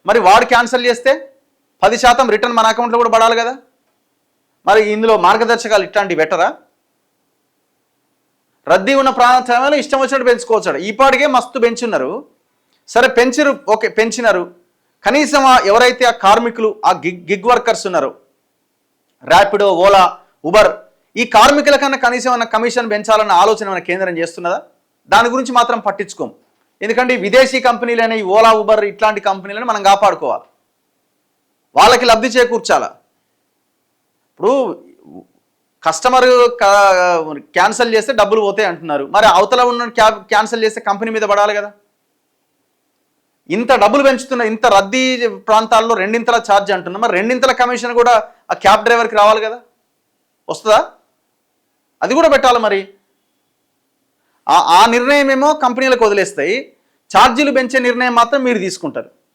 మరి వాడు క్యాన్సిల్ చేస్తే 10% రిటర్న్ మన అకౌంట్లో కూడా పడాలి కదా. మరి ఇందులో మార్గదర్శకాలు ఇట్లాంటివి బెటరా? రద్దీ ఉన్న ప్రాంతాలలో ఇష్టం వచ్చినట్టు పెంచుకోవచ్చాడు. ఈపాటికే మస్తు పెంచున్నారు. సరే పెంచరు, ఓకే పెంచినారు. కనీసం ఎవరైతే ఆ కార్మికులు, ఆ గిగ్ వర్కర్స్ ఉన్నారో, ర్యాపిడో, ఓలా, ఉబర్, ఈ కార్మికుల కన్నా కనీసం ఏమన్నా కమిషన్ పెంచాలన్న ఆలోచన మన కేంద్రం చేస్తున్నదా? దాని గురించి మాత్రం పట్టించుకోం. ఎందుకంటే విదేశీ కంపెనీలైన ఈ ఓలా, ఉబర్ ఇట్లాంటి కంపెనీలను మనం కాపాడుకోవాలి, వాళ్ళకి లబ్ధి చేకూర్చాలా. ఇప్పుడు కస్టమర్ క్యాన్సిల్ చేస్తే డబ్బులు పోతాయి అంటున్నారు, మరి అవతల ఉన్న క్యాబ్ క్యాన్సిల్ చేస్తే కంపెనీ మీద పడాలి కదా. ఇంత డబ్బులు పెంచుతున్న, ఇంత రద్దీ ప్రాంతాల్లో రెండింతల ఛార్జ్ అంటున్నా, మరి రెండింతల కమిషన్ కూడా ఆ క్యాబ్ డ్రైవర్కి రావాలి కదా. వస్తుందా? అది కూడా పెట్టాలి. మరి ఆ నిర్ణయం ఏమో కంపెనీలకు వదిలేస్తాయి, ఛార్జీలు పెంచే నిర్ణయం మాత్రం మీరు తీసుకుంటారు.